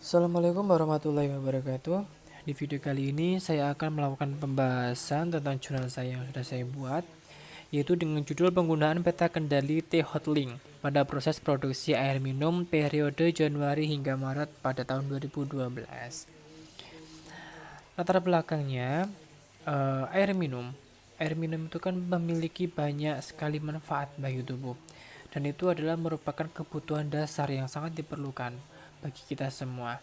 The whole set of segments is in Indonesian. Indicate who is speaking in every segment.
Speaker 1: Assalamualaikum warahmatullahi wabarakatuh. Di video kali ini saya akan melakukan pembahasan tentang jurnal saya yang sudah saya buat, yaitu dengan judul penggunaan peta kendali T-Hotlink pada proses produksi air minum periode Januari hingga Maret pada tahun 2012. Latar belakangnya, air minum. Air minum itu kan memiliki banyak sekali manfaat bagi tubuh, dan itu adalah merupakan kebutuhan dasar yang sangat diperlukan bagi kita semua.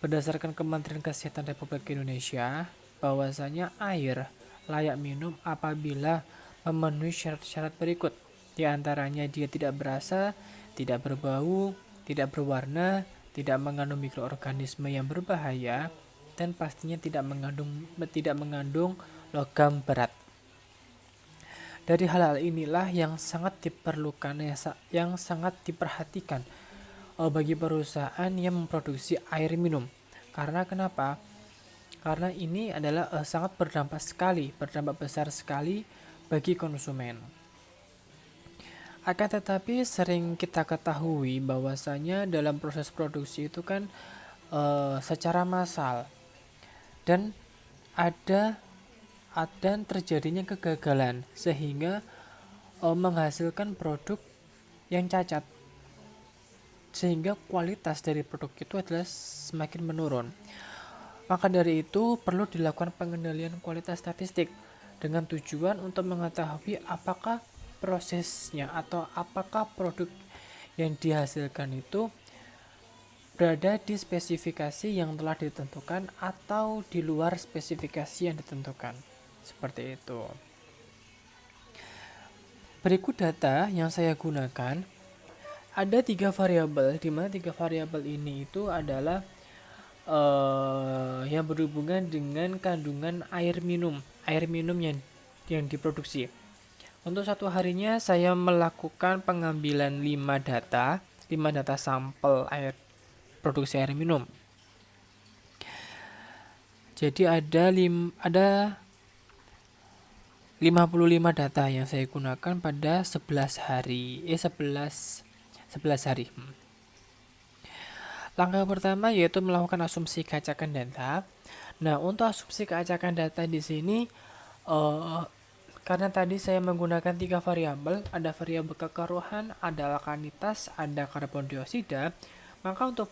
Speaker 1: Berdasarkan Kementerian Kesehatan Republik Indonesia, bahwasanya air layak minum apabila memenuhi syarat-syarat berikut. Di antaranya dia tidak berasa, tidak berbau, tidak berwarna, tidak mengandung mikroorganisme yang berbahaya, dan pastinya tidak mengandung logam berat. Dari hal-hal inilah yang sangat diperlukan, yang sangat diperhatikan bagi perusahaan yang memproduksi air minum. Karena kenapa? Karena ini adalah sangat berdampak besar sekali bagi konsumen. Akan tetapi sering kita ketahui bahwasanya dalam proses produksi itu kan secara massal dan ada dan terjadinya kegagalan sehingga menghasilkan produk yang cacat, sehingga kualitas dari produk itu adalah semakin menurun. Maka dari itu perlu dilakukan pengendalian kualitas statistik dengan tujuan untuk mengetahui apakah prosesnya atau apakah produk yang dihasilkan itu berada di spesifikasi yang telah ditentukan atau di luar spesifikasi yang ditentukan. Seperti itu. Berikut data yang saya gunakan. Ada 3 variabel, di mana 3 variabel ini itu adalah yang berhubungan dengan kandungan air minum yang diproduksi. Untuk satu harinya saya melakukan pengambilan 5 data sampel produksi air minum. Jadi ada 55 data yang saya gunakan pada 11 hari. Langkah pertama yaitu melakukan asumsi keacakan data. Nah, untuk asumsi keacakan data di sini karena tadi saya menggunakan 3 variabel, ada variabel kekeruhan, ada alkalitas, ada karbon dioksida, maka untuk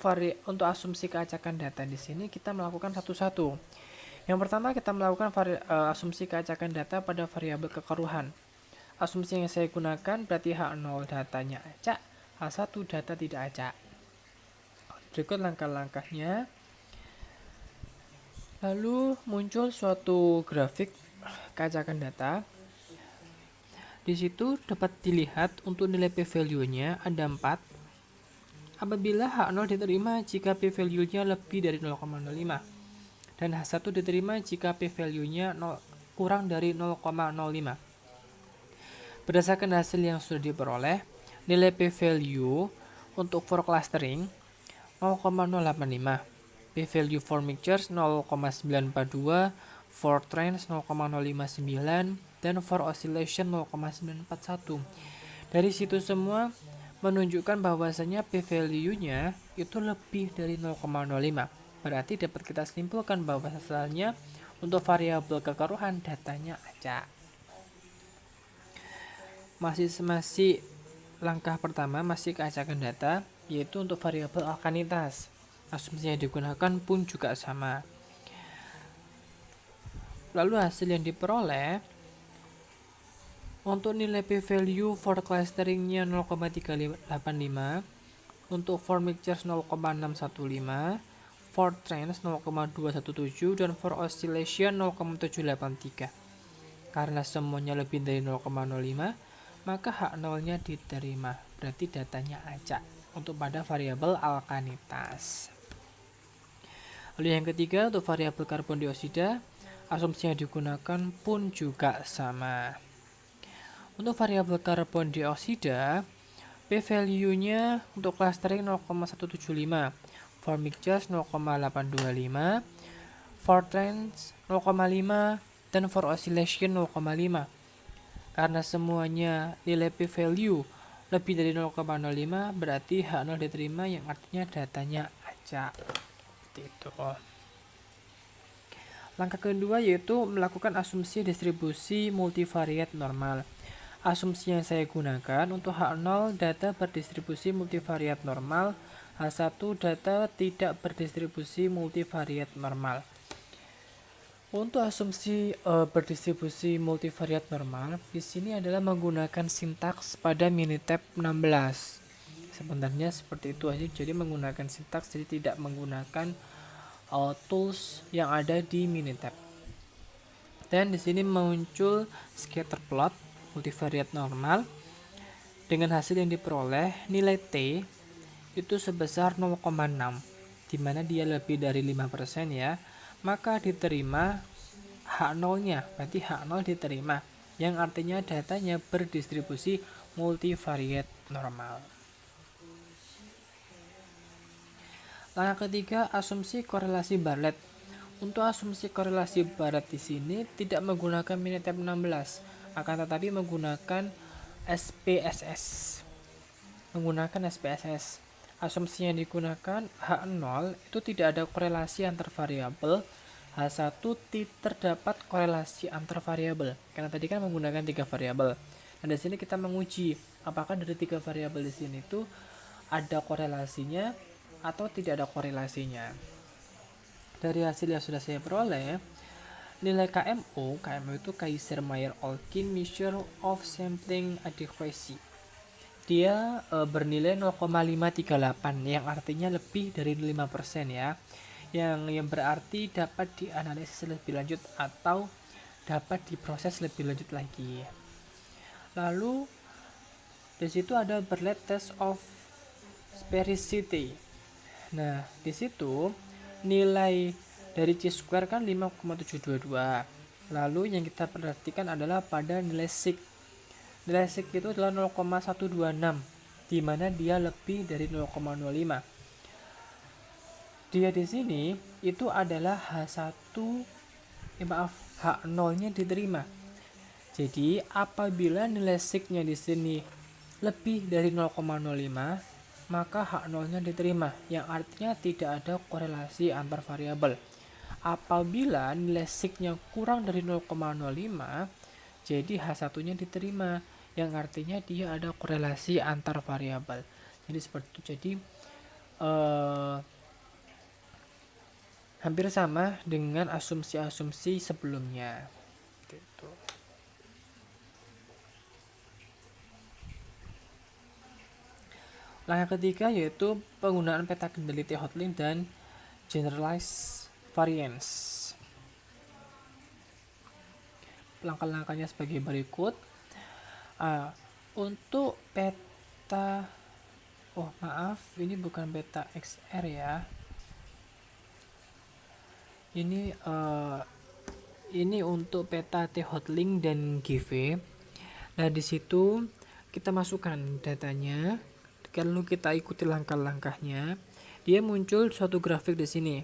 Speaker 1: asumsi keacakan data di sini kita melakukan satu-satu. Yang pertama kita melakukan asumsi keacakan data pada variabel kekeruhan. Asumsi yang saya gunakan berarti H0 datanya acak, H1 data tidak acak. Berikut langkah-langkahnya. Lalu muncul suatu grafik keacakan data. Di situ dapat dilihat untuk nilai p-value-nya ada 4. Apabila H0 diterima jika p-value-nya lebih dari 0,05. Dan H1 diterima jika p-value-nya kurang dari 0,05. Berdasarkan hasil yang sudah diperoleh, nilai p-value untuk for clustering 0,085, p-value for mixtures 0,942, for trends 0,059, dan for oscillation 0,941. Dari situ semua menunjukkan bahwasanya p-value-nya itu lebih dari 0,05. Berarti dapat kita simpulkan bahwa asalnya untuk variabel kekeruhan datanya acak. Masih langkah pertama masih keacakan data, yaitu untuk variabel alkalitas. Asumsi yang digunakan pun juga sama. Lalu hasil yang diperoleh untuk nilai p-value for clusteringnya 0,385, untuk for mixtures 0,615, for trends 0,217, dan for oscillation 0,783. Karena semuanya lebih dari 0,05, maka H0-nya diterima. Berarti datanya acak untuk pada variabel alkalitas. Lalu yang ketiga untuk variabel karbon dioksida, asumsi yang digunakan pun juga sama. Untuk variabel karbon dioksida, p-value-nya untuk clustering 0,175, for mixtures 0,825, for trends 0,5, dan for oscillation 0,5. Karena semuanya nilai p-value lebih dari 0,05, berarti H0 diterima yang artinya datanya baca. Itu. Langkah kedua yaitu melakukan asumsi distribusi multivariat normal. Asumsi yang saya gunakan untuk H0 data berdistribusi multivariat normal, H1 data tidak berdistribusi multivariat normal. Untuk asumsi berdistribusi multivariat normal, di sini adalah menggunakan sintaks pada Minitab 16. Sebenarnya seperti itu aja, jadi menggunakan sintaks, jadi tidak menggunakan tools yang ada di Minitab. Dan di sini muncul scatter plot multivariat normal dengan hasil yang diperoleh nilai T itu sebesar 0,6, di mana dia lebih dari 5% ya, maka diterima H0-nya, berarti H0 diterima, yang artinya datanya berdistribusi multivariat normal. Langkah ketiga, asumsi korelasi Bartlett. Untuk asumsi korelasi Bartlett di sini tidak menggunakan Minitab 16, akan tetapi menggunakan SPSS. Asumsi yang digunakan H0 itu tidak ada korelasi antar variabel, H1 terdapat korelasi antar variabel. Karena tadi kan menggunakan 3 variabel. Nah, di sini kita menguji apakah dari 3 variabel di sini itu ada korelasinya atau tidak ada korelasinya. Dari hasil yang sudah saya peroleh, nilai KMO itu Kaiser-Meyer-Olkin Measure of Sampling Adequacy. Dia bernilai 0,538 yang artinya lebih dari 5% ya. Yang berarti dapat dianalisis lebih lanjut atau dapat diproses lebih lanjut lagi. Lalu di situ ada Bartlett test of sphericity. Nah, di situ nilai dari chi-square kan 5,722. Lalu yang kita perhatikan adalah pada nilai sig. Nilai sig itu adalah 0,126, di mana dia lebih dari 0,05. Dia di sini itu adalah H0-nya diterima. Jadi apabila nilai sig-nya di sini lebih dari 0,05, maka H0-nya diterima, yang artinya tidak ada korelasi antar variabel. Apabila nilai sig-nya kurang dari 0,05, jadi H1-nya diterima, yang artinya dia ada korelasi antar variabel. Jadi seperti itu. Jadi hampir sama dengan asumsi-asumsi sebelumnya. Gitu. Langkah ketiga yaitu penggunaan peta kendali T-Hotlink dan generalized variance. Langkah-langkahnya sebagai berikut. Untuk peta, ini bukan peta XR ya. Ini untuk peta T-Hotlink dan GV. Nah, di situ kita masukkan datanya. Kalau kita ikuti langkah-langkahnya, dia muncul suatu grafik di sini.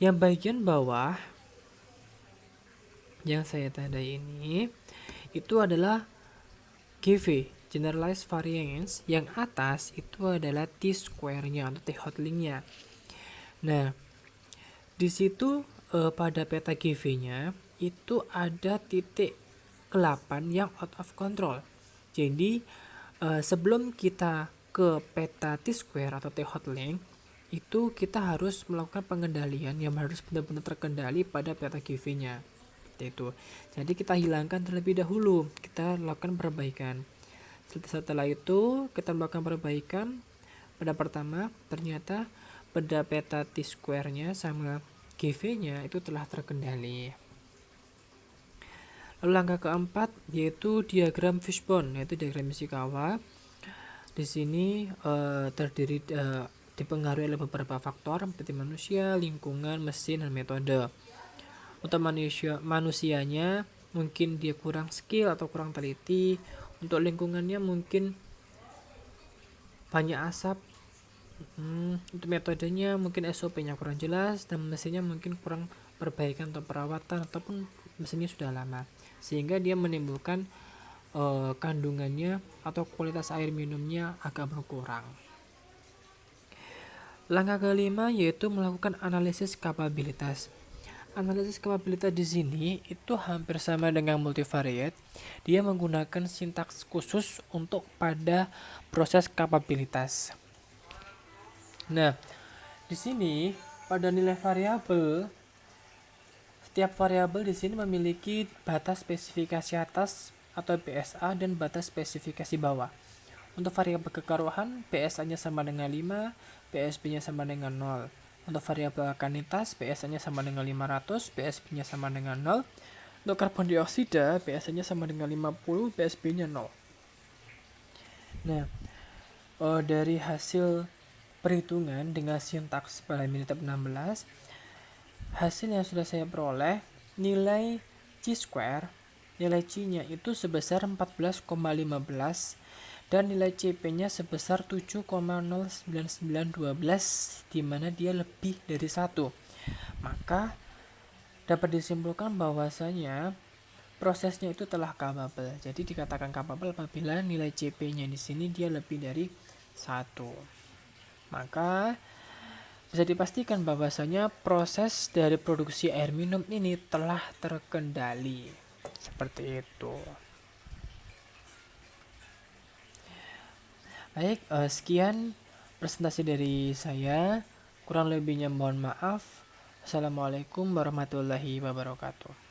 Speaker 1: Yang bagian bawah yang saya tandai ini itu adalah GV, generalized variance. Yang atas itu adalah T-square-nya atau T-Hotlink-nya. Nah, di situ pada peta GV-nya itu ada titik ke-8 yang out of control. Jadi sebelum kita ke peta T-square atau T-Hotlink, itu kita harus melakukan pengendalian yang harus benar-benar terkendali pada peta GV-nya. Itu. Jadi kita hilangkan terlebih dahulu, kita lakukan perbaikan. Setelah itu kita melakukan perbaikan. Pada pertama ternyata pada peta T-square-nya sama GV-nya itu telah terkendali. Lalu langkah keempat yaitu diagram fishbone, yaitu diagram Ishikawa. Di sini terdiri dipengaruhi oleh beberapa faktor seperti manusia, lingkungan, mesin, dan metode. Untuk manusianya mungkin dia kurang skill atau kurang teliti. Untuk lingkungannya mungkin banyak asap. Untuk metodenya mungkin SOP-nya kurang jelas, dan mesinnya mungkin kurang perbaikan atau perawatan, ataupun mesinnya sudah lama, sehingga dia menimbulkan kandungannya atau kualitas air minumnya agak berkurang. Langkah kelima yaitu melakukan analisis kapabilitas. Analisis kapabilitas di sini itu hampir sama dengan multivariate. Dia menggunakan sintaks khusus untuk pada proses kapabilitas. Nah, di sini pada nilai variabel, setiap variabel di sini memiliki batas spesifikasi atas atau BSA dan batas spesifikasi bawah. Untuk variabel kekaruan, PSA-nya sama dengan 5, PSB-nya sama dengan 0. Untuk variabel alkalinitas, PSA-nya sama dengan 500, PSB-nya sama dengan 0. Untuk karbon dioksida, PSA-nya sama dengan 50, PSB-nya 0. Nah, dari hasil perhitungan dengan sintaks pada menit 16, hasil yang sudah saya peroleh, nilai C-square, nilai C-nya itu sebesar 14,15 dan nilai CP-nya sebesar 7,09912, di mana dia lebih dari 1. Maka dapat disimpulkan bahwasanya prosesnya itu telah capable. Jadi dikatakan capable apabila nilai CP-nya di sini dia lebih dari 1. Maka bisa dipastikan bahwasanya proses dari produksi air minum ini telah terkendali. Seperti itu. Baik, sekian presentasi dari saya. Kurang lebihnya mohon maaf. Assalamualaikum warahmatullahi wabarakatuh.